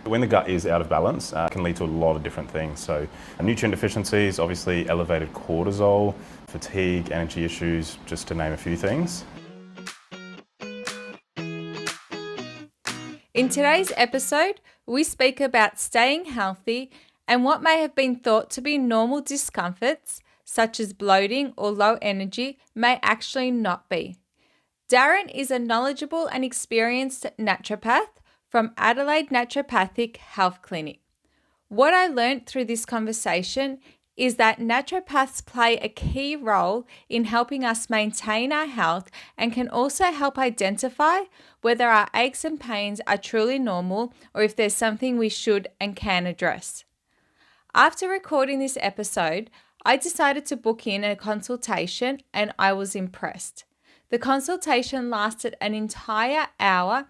When the gut is out of balance, it can lead to a lot of different things. So nutrient deficiencies, obviously elevated cortisol, fatigue, energy issues, just to name a few things. In today's episode, we speak about staying healthy and what may have been thought to be normal discomforts, such as bloating or low energy, may actually not be. Darren is a knowledgeable and experienced naturopath from Adelaide Naturopathic Health Clinic. What I learned through this conversation is that naturopaths play a key role in helping us maintain our health and can also help identify whether our aches and pains are truly normal or if there's something we should and can address. After recording this episode, I decided to book in a consultation and I was impressed. The consultation lasted an entire hour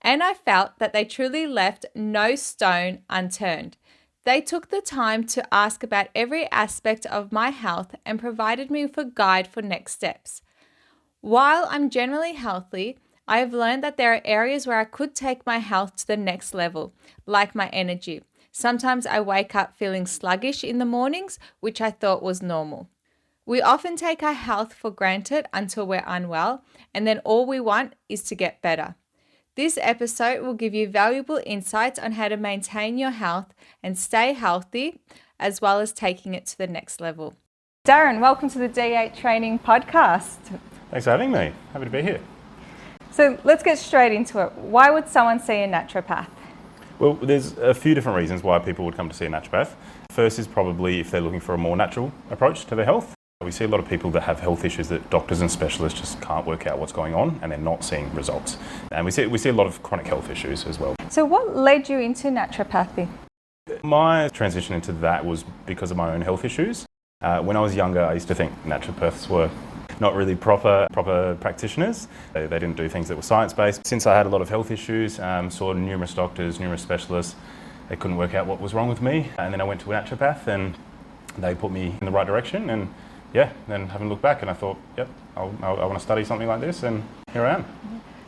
and I felt that they truly left no stone unturned. They took the time to ask about every aspect of my health and provided me with a guide for next steps. While I'm generally healthy, I have learned that there are areas where I could take my health to the next level, like my energy. Sometimes I wake up feeling sluggish in the mornings, which I thought was normal. We often take our health for granted until we're unwell, and then all we want is to get better. This episode will give you valuable insights on how to maintain your health and stay healthy, as well as taking it to the next level. Darren, welcome to the D8 Training Podcast. Thanks for having me. Happy to be here. So let's get straight into it. Why would someone see a naturopath? Well, there's a few different reasons why people would come to see a naturopath. First is probably if they're looking for a more natural approach to their health. We see a lot of people that have health issues that doctors and specialists just can't work out what's going on and they're not seeing results. And we see a lot of chronic health issues as well. So what led you into naturopathy? My transition into that was because of my own health issues. When I was younger, I used to think naturopaths were not really proper practitioners. They didn't do things that were science-based. Since I had a lot of health issues, saw numerous doctors, numerous specialists, they couldn't work out what was wrong with me. And then I went to a naturopath and they put me in the right direction. And then haven't looked back, and I thought, I want to study something like this, and here I am.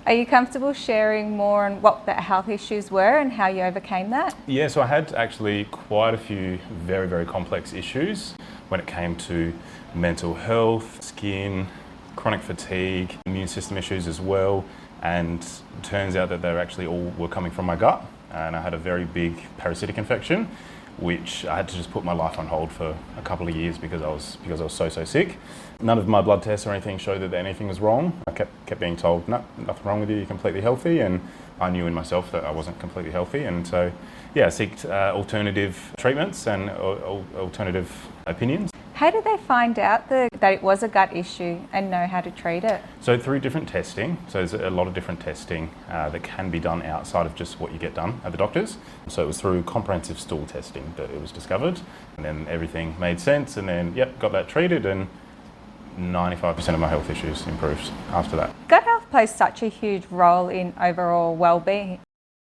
Are you comfortable sharing more on what the health issues were and how you overcame that? Yeah, so I had actually quite a few very, very complex issues when it came to mental health, skin, chronic fatigue, immune system issues as well, and it turns out that they actually all were coming from my gut, and I had a very big parasitic infection, which I had to just put my life on hold for a couple of years because I was so sick. None of my blood tests or anything showed that anything was wrong. I kept being told, no, nothing wrong with you, you're completely healthy, and I knew in myself that I wasn't completely healthy, and so I sought alternative treatments and alternative opinions. How did they find out that it was a gut issue and know how to treat it? So through different testing, so there's a lot of different testing that can be done outside of just what you get done at the doctors. So it was through comprehensive stool testing that it was discovered, and then everything made sense, and then got that treated, and 95% of my health issues improved after that. Gut health plays such a huge role in overall well-being.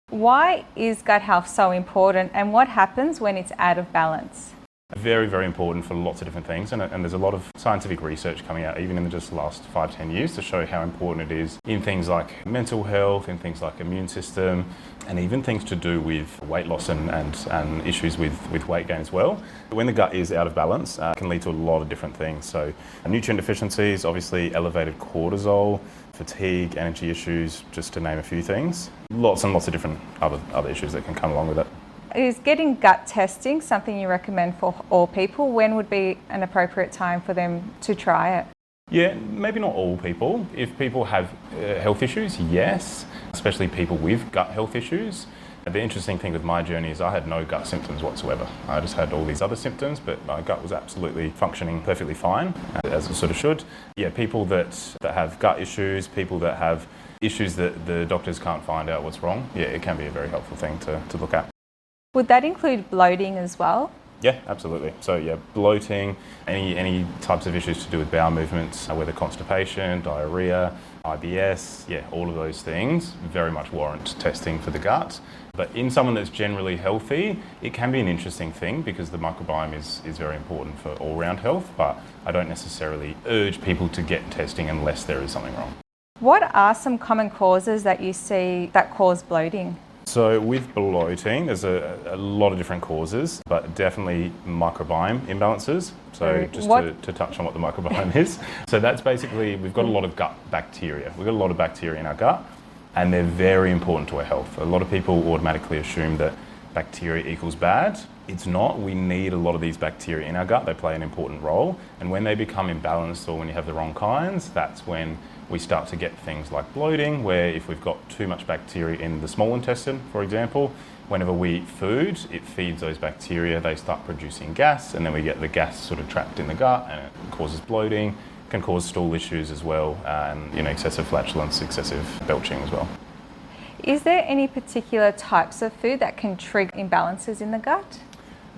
Why is gut health so important, and what happens when it's out of balance? Very, very important for lots of different things, and there's a lot of scientific research coming out even in just the last 5-10 years to show how important it is in things like mental health, in things like immune system, and even things to do with weight loss and issues with weight gain as well. When the gut is out of balance, it can lead to a lot of different things. So nutrient deficiencies, obviously elevated cortisol, fatigue, energy issues, just to name a few things. Lots and lots of different other issues that can come along with it. Is getting gut testing something you recommend for all people? When would be an appropriate time for them to try it? Yeah, maybe not all people. If people have health issues, yes, especially people with gut health issues. The interesting thing with my journey is I had no gut symptoms whatsoever. I just had all these other symptoms, but my gut was absolutely functioning perfectly fine, as it sort of should. Yeah, people that have gut issues, people that have issues that the doctors can't find out what's wrong, it can be a very helpful thing to look at. Would that include bloating as well? Yeah, absolutely. So bloating, any types of issues to do with bowel movements, whether constipation, diarrhea, IBS, all of those things very much warrant testing for the gut. But in someone that's generally healthy, it can be an interesting thing because the microbiome is very important for all-round health, but I don't necessarily urge people to get testing unless there is something wrong. What are some common causes that you see that cause bloating? So with bloating, there's a lot of different causes, but definitely microbiome imbalances. So just to touch on what the microbiome is. So that's basically, we've got a lot of gut bacteria. We've got a lot of bacteria in our gut, and they're very important to our health. A lot of people automatically assume that bacteria equals bad. It's not. We need a lot of these bacteria in our gut. They play an important role. And when they become imbalanced or when you have the wrong kinds, that's when we start to get things like bloating, where if we've got too much bacteria in the small intestine, for example, whenever we eat food, it feeds those bacteria, they start producing gas, and then we get the gas sort of trapped in the gut, and it causes bloating, can cause stool issues as well, and excessive flatulence, excessive belching as well. Is there any particular types of food that can trigger imbalances in the gut?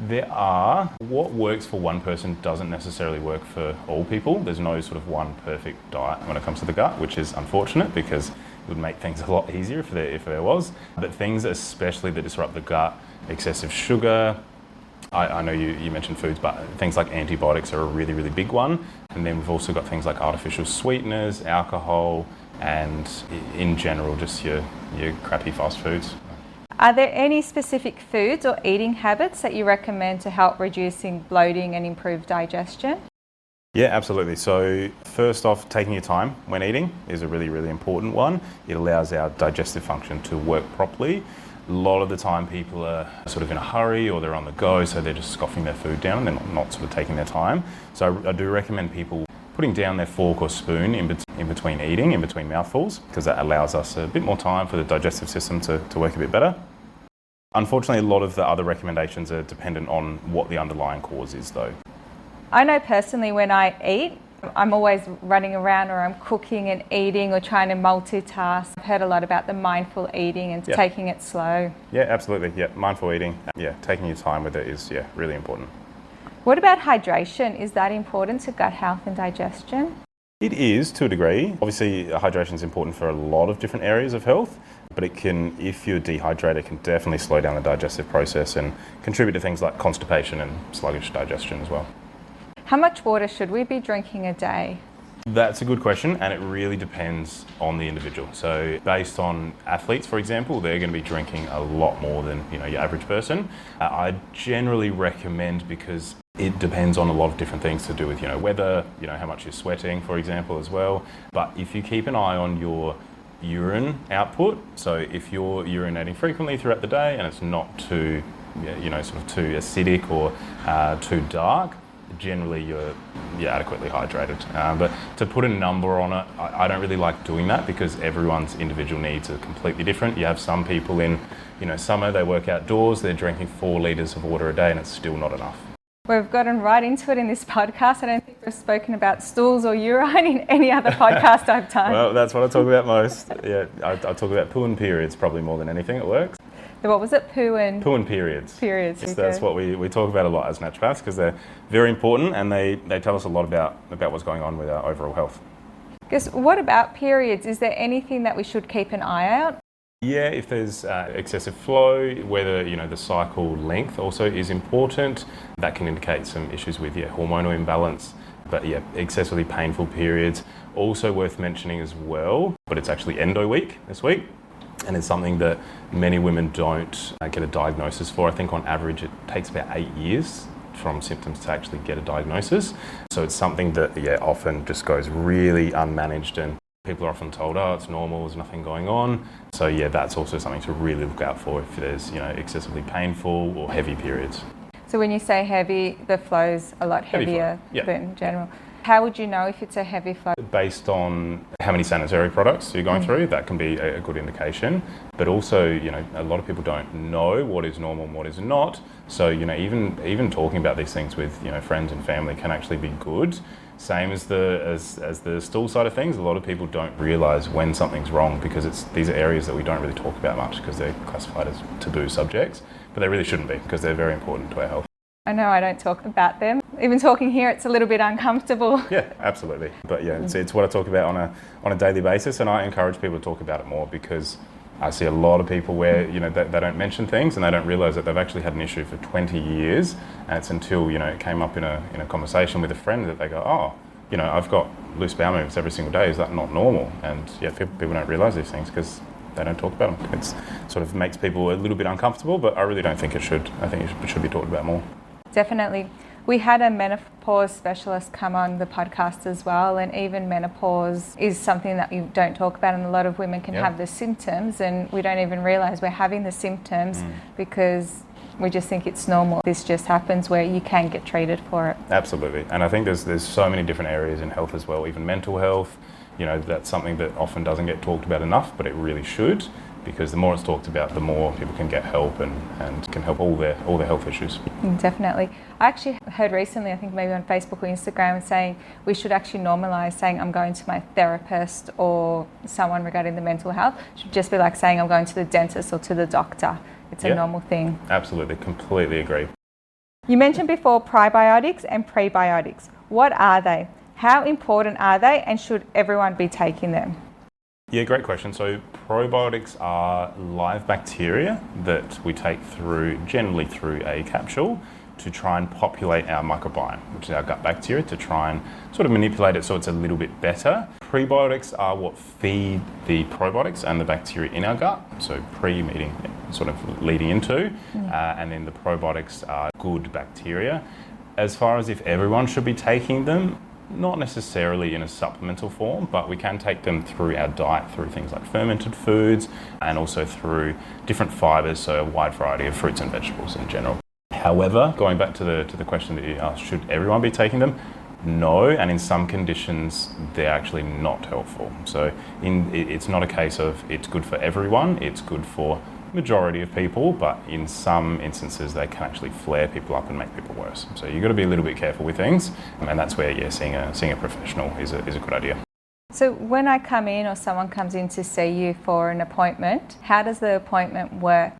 There are. What works for one person doesn't necessarily work for all people. There's no sort of one perfect diet when it comes to the gut, which is unfortunate because it would make things a lot easier if there was. But things especially that disrupt the gut, excessive sugar, I know you mentioned foods, but things like antibiotics are a really, really big one. And then we've also got things like artificial sweeteners, alcohol, and in general just your crappy fast foods. Are there any specific foods or eating habits that you recommend to help reducing bloating and improve digestion? Yeah, absolutely. So first off, taking your time when eating is a really, really important one. It allows our digestive function to work properly. A lot of the time people are sort of in a hurry or they're on the go, so they're just scoffing their food down and they're not sort of taking their time. So I do recommend people putting down their fork or spoon in between eating, in between mouthfuls, because that allows us a bit more time for the digestive system to work a bit better. Unfortunately, a lot of the other recommendations are dependent on what the underlying cause is though. I know personally when I eat, I'm always running around or I'm cooking and eating or trying to multitask. I've heard a lot about the mindful eating and taking it slow. Yeah, absolutely. Yeah, mindful eating. Yeah, taking your time with it is really important. What about hydration? Is that important to gut health and digestion? It is to a degree. Obviously, hydration is important for a lot of different areas of health, but it can, if you're dehydrated, it can definitely slow down the digestive process and contribute to things like constipation and sluggish digestion as well. How much water should we be drinking a day? That's a good question, and it really depends on the individual. So based on athletes, for example, they're going to be drinking a lot more than your average person. I generally recommend, because it depends on a lot of different things to do with weather, how much you're sweating, for example, as well. But if you keep an eye on your urine output, so if you're urinating frequently throughout the day and it's not too, sort of too acidic or too dark, generally you're adequately hydrated. But to put a number on it, I don't really like doing that because everyone's individual needs are completely different. You have some people in summer, they work outdoors, they're drinking 4 litres of water a day and it's still not enough. We've gotten right into it in this podcast. I don't think we've spoken about stools or urine in any other podcast I've done. Well, that's what I talk about most. Yeah, I talk about poo and periods probably more than anything at work. What was it? Poo and periods. Periods. Yes, that's what we talk about a lot as naturopaths because they're very important and they tell us a lot about what's going on with our overall health. What about periods? Is there anything that we should keep an eye out? Yeah, if there's excessive flow, whether the cycle length also is important, that can indicate some issues with hormonal imbalance. But excessively painful periods, also worth mentioning as well. But it's actually endo week this week, and it's something that many women don't get a diagnosis for. I think on average it takes about 8 years from symptoms to actually get a diagnosis. So it's something that often just goes really unmanaged, and people are often told, oh, it's normal, there's nothing going on. So that's also something to really look out for if there's excessively painful or heavy periods. So when you say heavy, the flow's a lot heavier than general. How would you know if it's a heavy flow? Based on how many sanitary products you're going through, that can be a good indication. But also, a lot of people don't know what is normal and what is not. So, even talking about these things with, friends and family can actually be good. Same as the stool side of things, a lot of people don't realise when something's wrong because these are areas that we don't really talk about much because they're classified as taboo subjects, but they really shouldn't be because they're very important to our health. I know I don't talk about them. Even talking here, it's a little bit uncomfortable. Yeah, absolutely. But it's what I talk about on a daily basis, and I encourage people to talk about it more because I see a lot of people where they don't mention things and they don't realise that they've actually had an issue for 20 years, and it's until it came up in a conversation with a friend that they go, oh, I've got loose bowel movements every single day. Is that not normal? And people don't realise these things because they don't talk about them. It's sort of makes people a little bit uncomfortable, but I really don't think it should. I think it should be talked about more. Definitely. We had a menopause specialist come on the podcast as well, and even menopause is something that you don't talk about, and a lot of women can have the symptoms and we don't even realise we're having the symptoms because we just think it's normal. This just happens, where you can get treated for it. Absolutely. And I think there's so many different areas in health as well, even mental health. You know, that's something that often doesn't get talked about enough, but it really should, because the more it's talked about, the more people can get help and can help all their health issues. Definitely. I actually heard recently, I think maybe on Facebook or Instagram, saying we should actually normalise saying I'm going to my therapist or someone regarding the mental health. It should just be like saying I'm going to the dentist or to the doctor. It's a normal thing. Absolutely, completely agree. You mentioned before probiotics and prebiotics. What are they? How important are they, and should everyone be taking them? Yeah, great question. So probiotics are live bacteria that we take generally through a capsule to try and populate our microbiome, which is our gut bacteria, to try and sort of manipulate it so it's a little bit better. Prebiotics are what feed the probiotics and the bacteria in our gut. So pre meaning sort of leading into, and then the probiotics are good bacteria. As far as if everyone should be taking them, not necessarily in a supplemental form, but we can take them through our diet, through things like fermented foods and also through different fibres, so a wide variety of fruits and vegetables in general. However, going back to the question that you asked, should everyone be taking them? No, and in some conditions they're actually not helpful. So it's not a case of it's good for everyone, it's good for majority of people, but in some instances they can actually flare people up and make people worse. So you've got to be a little bit careful with things, and that's where seeing a professional is a good idea. So when I come in or someone comes in to see you for an appointment, how does the appointment work?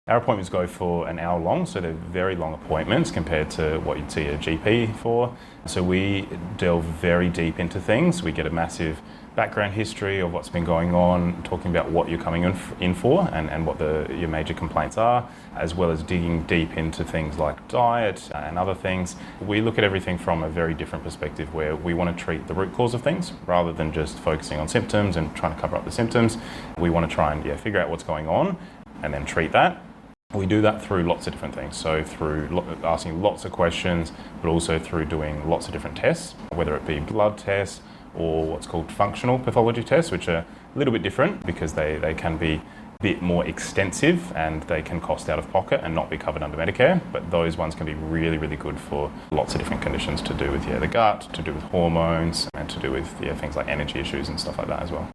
Our appointments go for an hour long, so they're very long appointments compared to what you'd see a GP for. So we delve very deep into things. We get a massive background history of what's been going on, talking about what you're coming in for and what your major complaints are, as well as digging deep into things like diet and other things. We look at everything from a very different perspective, where we want to treat the root cause of things rather than just focusing on symptoms and trying to cover up the symptoms. We want to try and figure out what's going on and then treat that. We do that through lots of different things, so through asking lots of questions, but also through doing lots of different tests, whether it be blood tests or what's called functional pathology tests, which are a little bit different because they can be a bit more extensive and they can cost out of pocket and not be covered under Medicare, but those ones can be really, really good for lots of different conditions to do with the gut, to do with hormones, and to do with things like energy issues and stuff like that as well.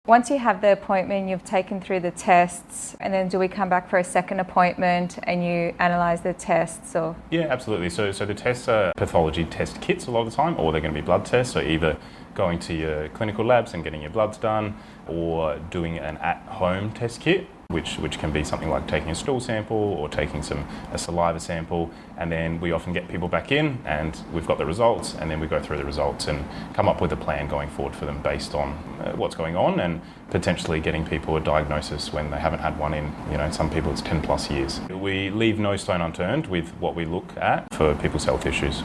Once you have the appointment, you've taken through the tests, and then do we come back for a second appointment and you analyse the tests? Or? Yeah, absolutely. So the tests are pathology test kits a lot of the time, or they're going to be blood tests, so either going to your clinical labs and getting your bloods done, or doing an at-home test kit, which can be something like taking a stool sample or taking a saliva sample, and then we often get people back in and we've got the results, and then we go through the results and come up with a plan going forward for them based on what's going on, and potentially getting people a diagnosis when they haven't had one in, some people it's 10 plus years. We leave no stone unturned with what we look at for people's health issues.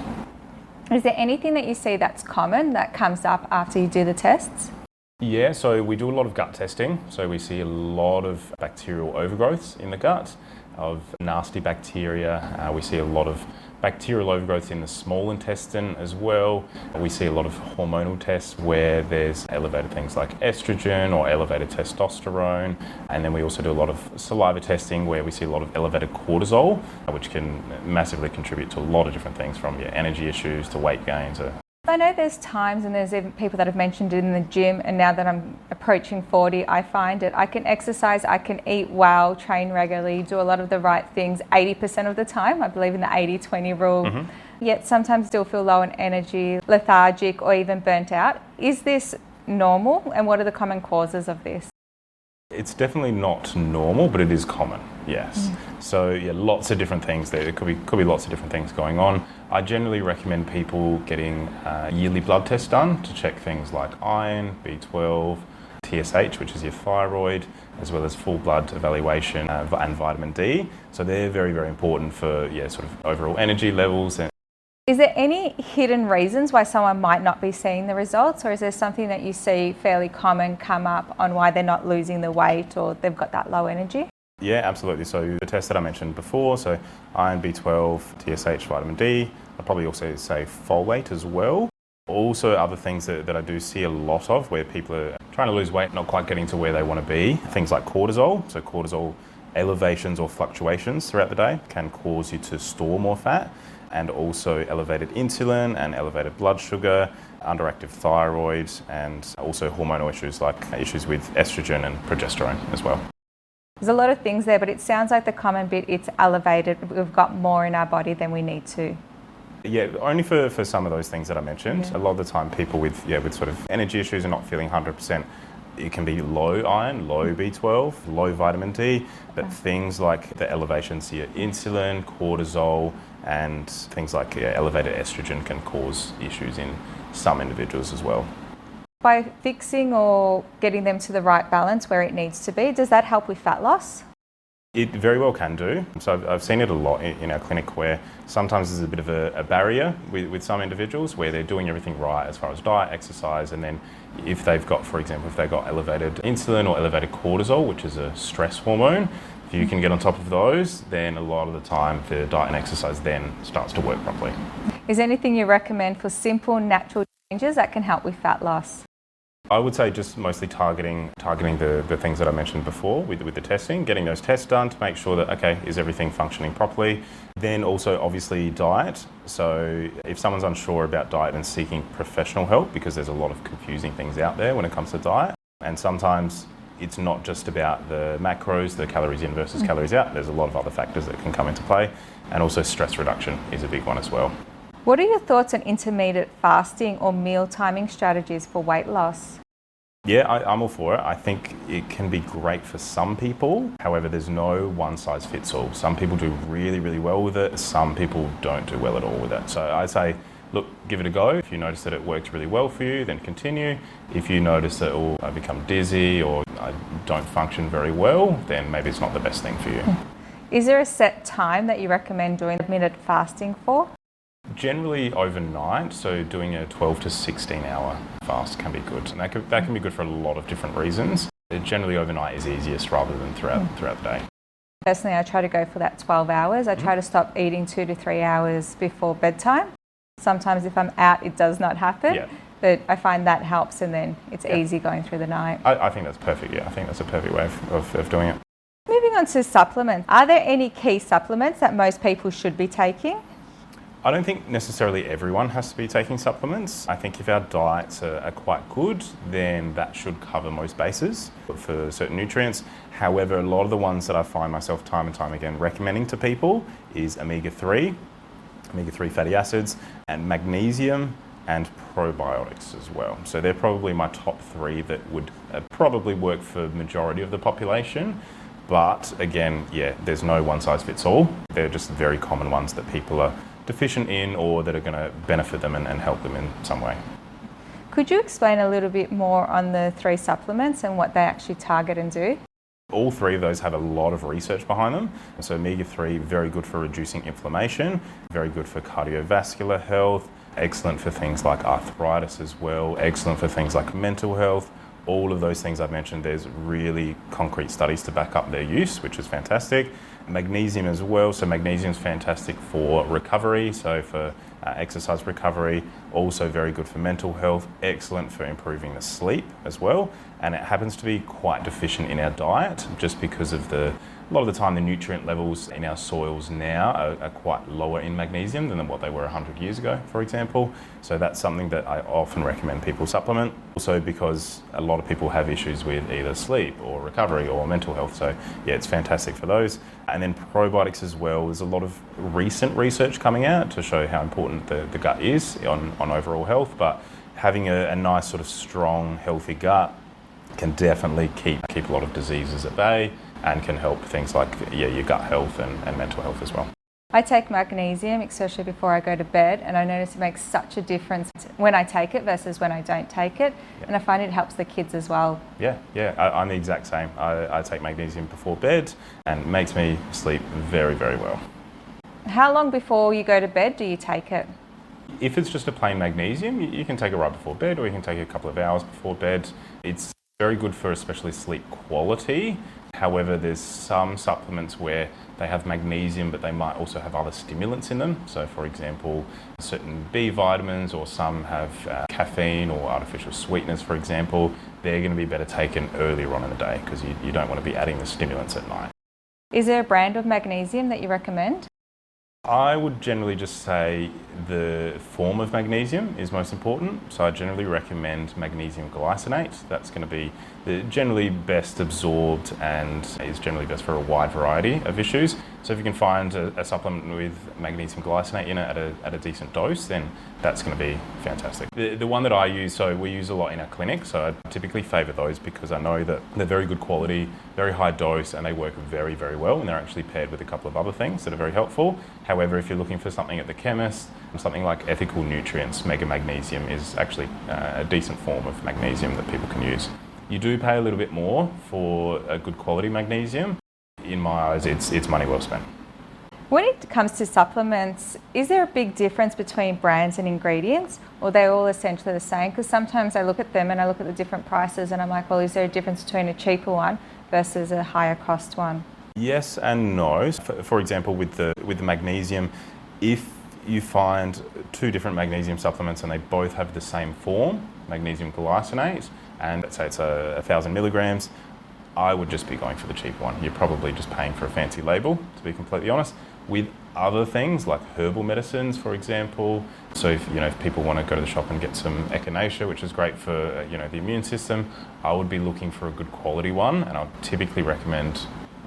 Is there anything that you see that's common that comes up after you do the tests? Yeah, so we do a lot of gut testing. So we see a lot of bacterial overgrowths in the gut, of nasty bacteria. We see a lot of bacterial overgrowth in the small intestine as well. We see a lot of hormonal tests where there's elevated things like estrogen or elevated testosterone. And then we also do a lot of saliva testing where we see a lot of elevated cortisol, which can massively contribute to a lot of different things, from your energy issues to weight gains. I know there's times, and there's even people that have mentioned it in the gym, and now that I'm approaching 40, I find it. I can exercise, I can eat well, train regularly, do a lot of the right things 80% of the time. I believe in the 80-20 rule. Yet sometimes still feel low on energy, lethargic, or even burnt out. Is this normal, and what are the common causes of this? It's definitely not normal, but it is common, yes. So lots of different things there. There could be lots of different things going on. I generally recommend people getting yearly blood tests done to check things like iron, B12, TSH, which is your thyroid, as well as full blood evaluation and vitamin D. So they're very, very important for sort of overall energy levels Is there any hidden reasons why someone might not be seeing the results, or is there something that you see fairly common come up on why they're not losing the weight or they've got that low energy? Yeah, absolutely. So the tests that I mentioned before, so iron, B12, TSH, vitamin D, I'd probably also say folate as well. Also other things that I do see a lot of where people are trying to lose weight, not quite getting to where they want to be. Things like cortisol. So cortisol elevations or fluctuations throughout the day can cause you to store more fat, and also elevated insulin and elevated blood sugar, underactive thyroid, and also hormonal issues like issues with estrogen and progesterone as well. There's a lot of things there, but it sounds like the common bit, it's elevated. We've got more in our body than we need to. Yeah, only for some of those things that I mentioned. Yeah. A lot of the time people with sort of energy issues and not feeling 100%, it can be low iron, low B12, low vitamin D, but things like the elevations to your insulin, cortisol, and things like elevated estrogen can cause issues in some individuals as well. By fixing or getting them to the right balance where it needs to be, does that help with fat loss? It very well can do. So I've seen it a lot in our clinic where sometimes there's a bit of a barrier with some individuals where they're doing everything right as far as diet, exercise, and then if they've got, for example, if they've got elevated insulin or elevated cortisol, which is a stress hormone, if you can get on top of those, then a lot of the time the diet and exercise then starts to work properly. Is there anything you recommend for simple, natural changes that can help with fat loss? I would say just mostly targeting the things that I mentioned before with the testing, getting those tests done to make sure that, okay, is everything functioning properly? Then also obviously diet. So if someone's unsure about diet and seeking professional help, because there's a lot of confusing things out there when it comes to diet, and sometimes it's not just about the macros, the calories in versus calories out. There's a lot of other factors that can come into play, and also stress reduction is a big one as well. What are your thoughts on intermittent fasting or meal timing strategies for weight loss? Yeah, I'm all for it. I think it can be great for some people. However, there's no one size fits all. Some people do really, really well with it. Some people don't do well at all with it. So I'd say, look, give it a go. If you notice that it works really well for you, then continue. If you notice that, I become dizzy or I don't function very well, then maybe it's not the best thing for you. Is there a set time that you recommend doing intermittent fasting for? Generally overnight, so doing a 12 to 16 hour fast can be good. And that can be good for a lot of different reasons. Generally overnight is easiest rather than throughout the day. Personally, I try to go for that 12 hours. I try to stop eating 2 to 3 hours before bedtime. Sometimes if I'm out, it does not happen. Yeah. But I find that helps, and then it's easy going through the night. I think that's perfect. Yeah, I think that's a perfect way of doing it. Moving on to supplements. Are there any key supplements that most people should be taking? I don't think necessarily everyone has to be taking supplements. I think if our diets are quite good, then that should cover most bases for certain nutrients. However, a lot of the ones that I find myself time and time again recommending to people is omega-3 fatty acids, and magnesium, and probiotics as well. So they're probably my top 3 that would probably work for the majority of the population. But again, there's no one size fits all. They're just very common ones that people are deficient in or that are going to benefit them and help them in some way. Could you explain a little bit more on the 3 supplements and what they actually target and do? All 3 of those have a lot of research behind them. So omega-3, very good for reducing inflammation, very good for cardiovascular health, excellent for things like arthritis as well, excellent for things like mental health. All of those things I've mentioned, there's really concrete studies to back up their use, which is fantastic. Magnesium as well, so magnesium is fantastic for recovery, so for exercise recovery, also very good for mental health, excellent for improving the sleep as well, and it happens to be quite deficient in our diet just because of a lot of the time the nutrient levels in our soils now are quite lower in magnesium than what they were 100 years ago, for example. So that's something that I often recommend people supplement. Also because a lot of people have issues with either sleep or recovery or mental health. So yeah, it's fantastic for those. And then probiotics as well. There's a lot of recent research coming out to show how important the gut is on overall health. But having a nice sort of strong, healthy gut can definitely keep a lot of diseases at bay, and can help things like your gut health and mental health as well. I take magnesium, especially before I go to bed, and I notice it makes such a difference when I take it versus when I don't take it. And I find it helps the kids as well. Yeah, I'm the exact same. I take magnesium before bed and it makes me sleep very, very well. How long before you go to bed do you take it? If it's just a plain magnesium, you can take it right before bed, or you can take it a couple of hours before bed. It's very good for especially sleep quality. However, there's some supplements where they have magnesium, but they might also have other stimulants in them. So for example, certain B vitamins, or some have caffeine or artificial sweeteners, for example. They're going to be better taken earlier on in the day, because you don't want to be adding the stimulants at night. Is there a brand of magnesium that you recommend? I would generally just say the form of magnesium is most important. So I generally recommend magnesium glycinate. That's going to be generally best absorbed and is generally best for a wide variety of issues. So if you can find a supplement with magnesium glycinate in it at a decent dose, then that's going to be fantastic. The one that I use, so we use a lot in our clinic, so I typically favour those because I know that they're very good quality, very high dose, and they work very, very well, and they're actually paired with a couple of other things that are very helpful. However, if you're looking for something at the chemist, something like ethical nutrients, mega magnesium is actually a decent form of magnesium that people can use. You do pay a little bit more for a good quality magnesium. In my eyes, it's money well spent. When it comes to supplements, is there a big difference between brands and ingredients, or are they all essentially the same? Because sometimes I look at them and I look at the different prices and I'm like, well, is there a difference between a cheaper one versus a higher cost one? Yes and no. For example, with the magnesium, if you find two different magnesium supplements and they both have the same form, magnesium glycinate, and let's say it's 1,000 milligrams, I would just be going for the cheaper one. You're probably just paying for a fancy label, to be completely honest. With other things like herbal medicines, for example, so if people want to go to the shop and get some echinacea, which is great for the immune system, I would be looking for a good quality one, and I'd typically recommend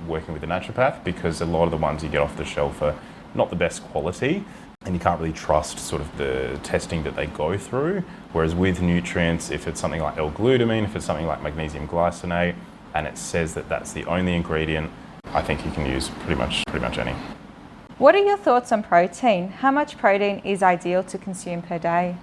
working with a naturopath, because a lot of the ones you get off the shelf are not the best quality, and you can't really trust sort of the testing that they go through. Whereas with nutrients, if it's something like L-glutamine, if it's something like magnesium glycinate, and it says that that's the only ingredient, I think you can use pretty much any. What are your thoughts on protein? How much protein is ideal to consume per day?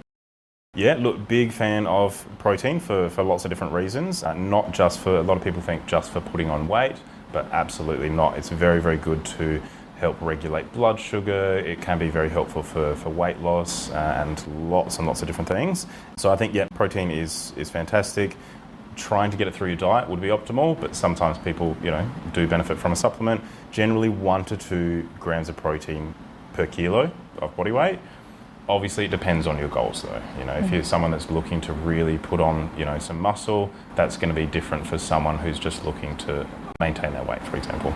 Yeah, look, big fan of protein for lots of different reasons. Not just for, a lot of people think just for putting on weight, but absolutely not. It's very, very good to help regulate blood sugar. It can be very helpful for weight loss and lots of different things. So I think, yeah, protein is fantastic. Trying to get it through your diet would be optimal, but sometimes people, do benefit from a supplement. Generally 1 to 2 grams of protein per kilo of body weight. Obviously, it depends on your goals though. If you're someone that's looking to really put on, some muscle, that's going to be different for someone who's just looking to maintain their weight, for example.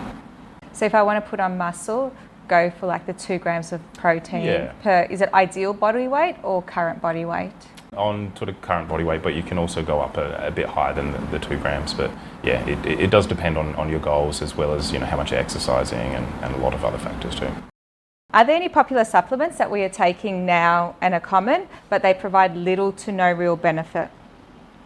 So if I want to put on muscle, go for like the 2 grams of protein per, is it ideal body weight or current body weight? On sort of current body weight, but you can also go up a bit higher than the 2 grams. But yeah, it does depend on your goals, as well as how much you're exercising and a lot of other factors too. Are there any popular supplements that we are taking now and are common, but they provide little to no real benefit?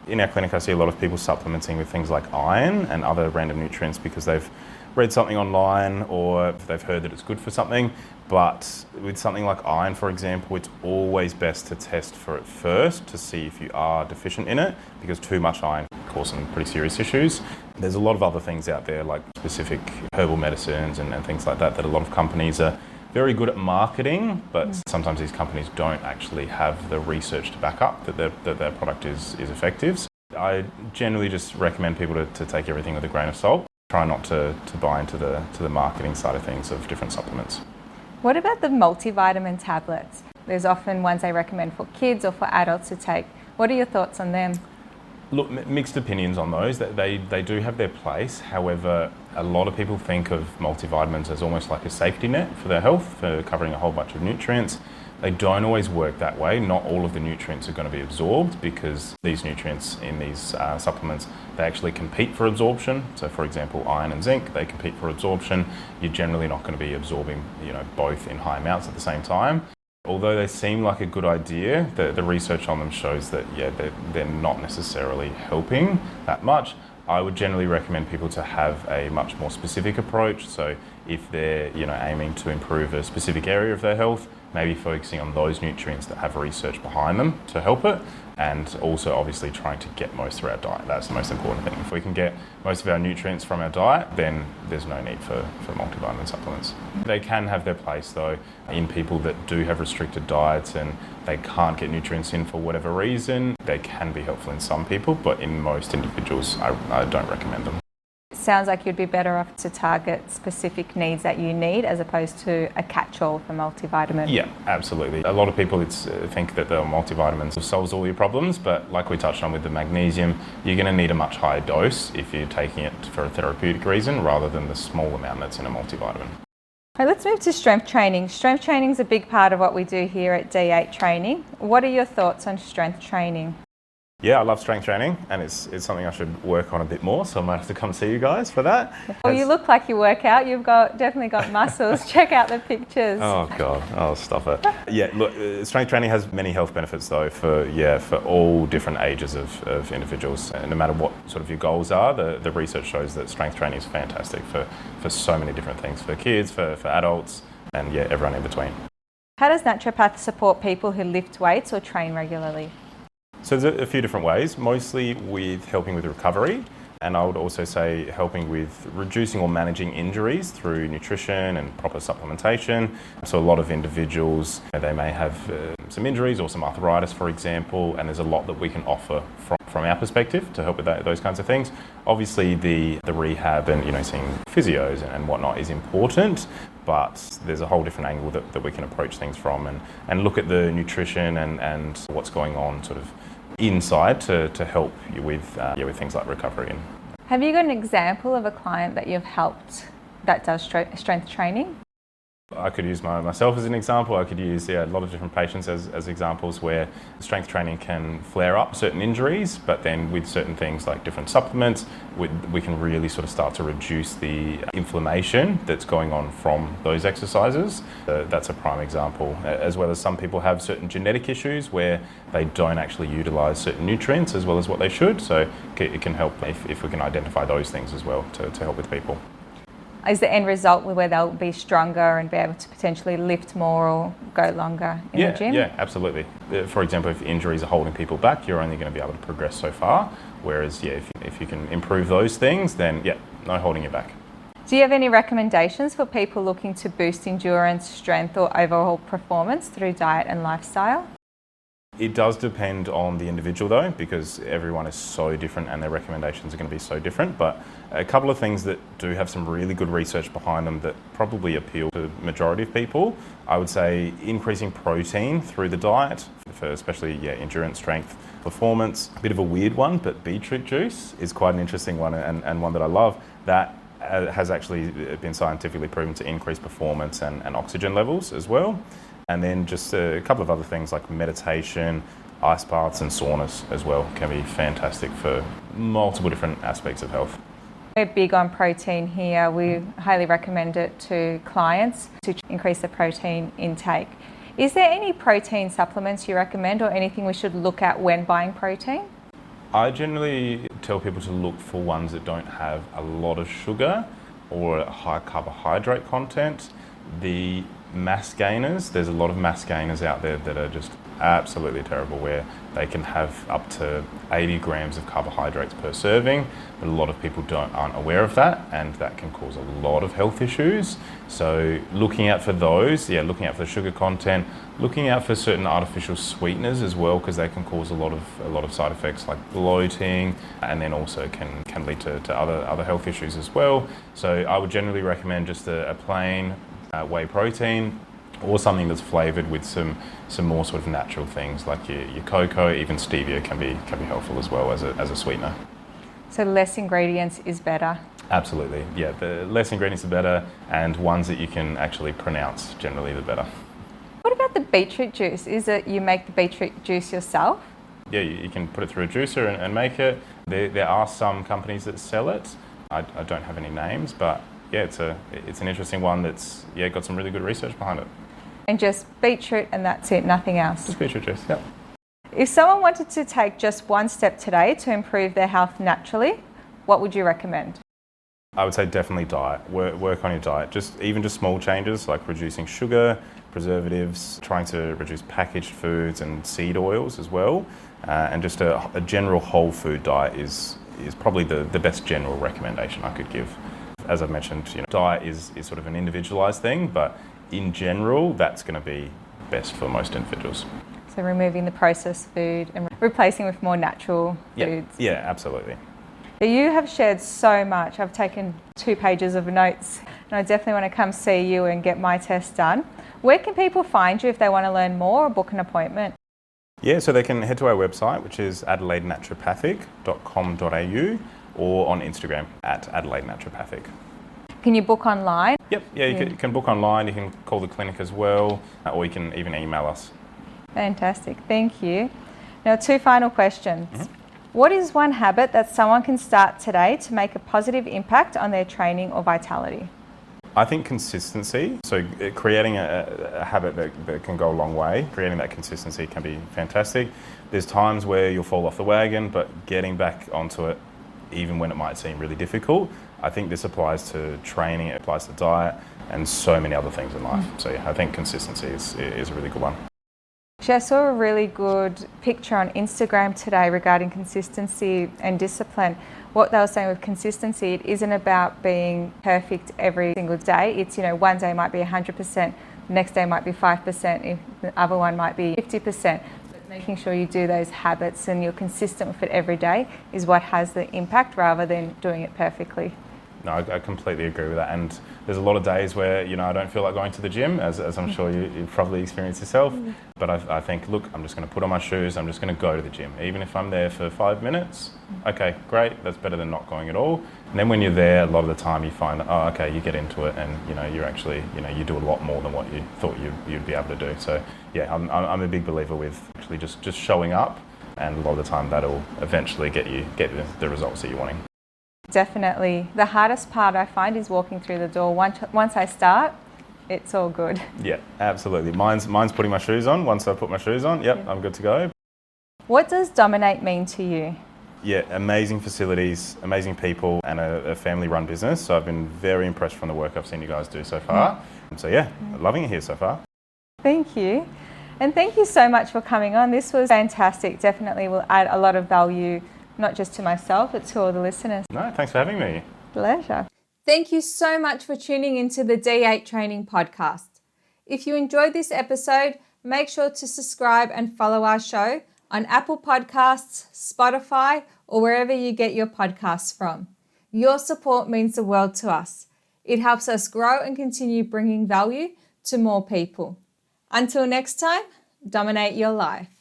In our clinic, I see a lot of people supplementing with things like iron and other random nutrients because they've read something online or they've heard that it's good for something. But with something like iron, for example, it's always best to test for it first to see if you are deficient in it, because too much iron can cause some pretty serious issues. There's a lot of other things out there, like specific herbal medicines and things like that a lot of companies are very good at marketing, but sometimes these companies don't actually have the research to back up that their product is effective. So I generally just recommend people to take everything with a grain of salt. Try not to buy into the marketing side of things of different supplements. What about the multivitamin tablets? There's often ones they recommend for kids or for adults to take. What are your thoughts on them? Look, mixed opinions on those. They do have their place. However, a lot of people think of multivitamins as almost like a safety net for their health, for covering a whole bunch of nutrients. They don't always work that way. Not all of the nutrients are going to be absorbed, because these nutrients in these supplements, they actually compete for absorption. So for example, iron and zinc, they compete for absorption. You're generally not going to be absorbing both in high amounts at the same time. Although they seem like a good idea, the research on them shows that they're not necessarily helping that much. I would generally recommend people to have a much more specific approach. So if they're aiming to improve a specific area of their health, maybe focusing on those nutrients that have research behind them to help it, and also obviously trying to get most through our diet. That's the most important thing. If we can get most of our nutrients from our diet, then there's no need for multivitamin supplements. They can have their place though in people that do have restricted diets and they can't get nutrients in for whatever reason. They can be helpful in some people, but in most individuals, I don't recommend them. Sounds like you'd be better off to target specific needs that you need as opposed to a catch-all for multivitamin. Yeah, absolutely. A lot of people think that the multivitamins solves all your problems, but like we touched on with the magnesium, you're going to need a much higher dose if you're taking it for a therapeutic reason rather than the small amount that's in a multivitamin. Right, let's move to strength training. Strength training is a big part of what we do here at D8 Training. What are your thoughts on strength training? Yeah, I love strength training, and it's something I should work on a bit more, so I might have to come see you guys for that. Well, you look like you work out. You've definitely got muscles. Check out the pictures. Oh God, oh stop it. Yeah, look, strength training has many health benefits though for all different ages of individuals. And no matter what sort of your goals are, the research shows that strength training is fantastic for so many different things, for kids, for adults, and everyone in between. How does naturopath support people who lift weights or train regularly? So there's a few different ways, mostly with helping with recovery, and I would also say helping with reducing or managing injuries through nutrition and proper supplementation. So a lot of individuals, they may have some injuries or some arthritis, for example, and there's a lot that we can offer from our perspective to help with those kinds of things. Obviously the rehab and seeing physios and whatnot is important, but there's a whole different angle that we can approach things from and look at the nutrition and what's going on sort of inside to help you with things like recovery. Have you got an example of a client that you've helped that does strength training? I could use myself as an example. I could use a lot of different patients as examples where strength training can flare up certain injuries, but then with certain things like different supplements, we can really sort of start to reduce the inflammation that's going on from those exercises. That's a prime example, as well as some people have certain genetic issues where they don't actually utilise certain nutrients as well as what they should. So it can help if we can identify those things as well to help with people. Is the end result where they'll be stronger and be able to potentially lift more or go longer in the gym? Yeah, absolutely. For example, if injuries are holding people back, you're only going to be able to progress so far. Whereas, if you can improve those things, then no holding you back. Do you have any recommendations for people looking to boost endurance, strength or overall performance through diet and lifestyle? It does depend on the individual though, because everyone is so different and their recommendations are going to be so different. But a couple of things that do have some really good research behind them that probably appeal to the majority of people, I would say increasing protein through the diet for especially endurance, strength, performance. A bit of a weird one, but beetroot juice is quite an interesting one and one that I love. That has actually been scientifically proven to increase performance and oxygen levels as well. And then just a couple of other things like meditation, ice baths and saunas as well can be fantastic for multiple different aspects of health. We're big on protein here. We highly recommend it to clients to increase the protein intake. Is there any protein supplements you recommend or anything we should look at when buying protein? I generally tell people to look for ones that don't have a lot of sugar or a high carbohydrate content. The mass gainers, there's a lot of mass gainers out there that are just absolutely terrible, where they can have up to 80 grams of carbohydrates per serving, but a lot of people aren't aware of that, and that can cause a lot of health issues. So looking out for those, looking out for the sugar content, looking out for certain artificial sweeteners as well, because they can cause a lot of side effects like bloating, and then also can lead to other health issues as well. So I would generally recommend just a plain whey protein, or something that's flavoured with some more sort of natural things like your cocoa. Even stevia can be helpful as well as a sweetener. So less ingredients is better? Absolutely, the less ingredients the better, and ones that you can actually pronounce, generally the better. What about the beetroot juice? Is it you make the beetroot juice yourself? Yeah, you can put it through a juicer and make it. There are some companies that sell it. I don't have any names, but it's an interesting one that's got some really good research behind it. And just beetroot and that's it, nothing else? Just beetroot juice, yep. If someone wanted to take just one step today to improve their health naturally, what would you recommend? I would say definitely diet. Work on your diet. Just small changes like reducing sugar, preservatives, trying to reduce packaged foods and seed oils as well, and just a general whole food diet is probably the best general recommendation I could give. As I've mentioned, diet is sort of an individualised thing, but in general, that's going to be best for most individuals. So removing the processed food and replacing with more natural foods. Yeah, absolutely. You have shared so much. I've taken 2 pages of notes, and I definitely want to come see you and get my test done. Where can people find you if they want to learn more or book an appointment? Yeah, so they can head to our website, which is adelaidenaturopathic.com.au, or on Instagram at Adelaide Naturopathic. Can you book online? Yep, you can book online, you can call the clinic as well, or you can even email us. Fantastic, thank you. Now 2 final questions. What is one habit that someone can start today to make a positive impact on their training or vitality? I think consistency, so creating a habit that can go a long way, creating that consistency can be fantastic. There's times where you'll fall off the wagon, but getting back onto it, even when it might seem really difficult, I think this applies to training, it applies to diet, and so many other things in life. So yeah, I think consistency is a really good one. I saw a really good picture on Instagram today regarding consistency and discipline. What they were saying with consistency, it isn't about being perfect every single day. It's, one day might be 100%, the next day might be 5%, if the other one might be 50%. But making sure you do those habits and you're consistent with it every day is what has the impact rather than doing it perfectly. No, I completely agree with that. And there's a lot of days where, I don't feel like going to the gym, as I'm sure you've probably experienced yourself. But I think, look, I'm just going to put on my shoes, I'm just going to go to the gym. Even if I'm there for 5 minutes, okay, great, that's better than not going at all. And then when you're there, a lot of the time you find, you get into it and, you're actually, you do a lot more than what you thought you'd be able to do. So yeah, I'm a big believer with actually just showing up, and a lot of the time that'll eventually get the results that you're wanting. Definitely. The hardest part I find is walking through the door. Once I start, it's all good. Yeah, absolutely. Mine's putting my shoes on. Once I put my shoes on, I'm good to go. What does dominate mean to you? Yeah, amazing facilities, amazing people, and a family-run business. So I've been very impressed from the work I've seen you guys do so far. So yeah, loving it here so far. Thank you. And thank you so much for coming on. This was fantastic. Definitely will add a lot of value, not just to myself, but to all the listeners. No, thanks for having me. Pleasure. Thank you so much for tuning into the D8 Training Podcast. If you enjoyed this episode, make sure to subscribe and follow our show on Apple Podcasts, Spotify, or wherever you get your podcasts from. Your support means the world to us. It helps us grow and continue bringing value to more people. Until next time, dominate your life.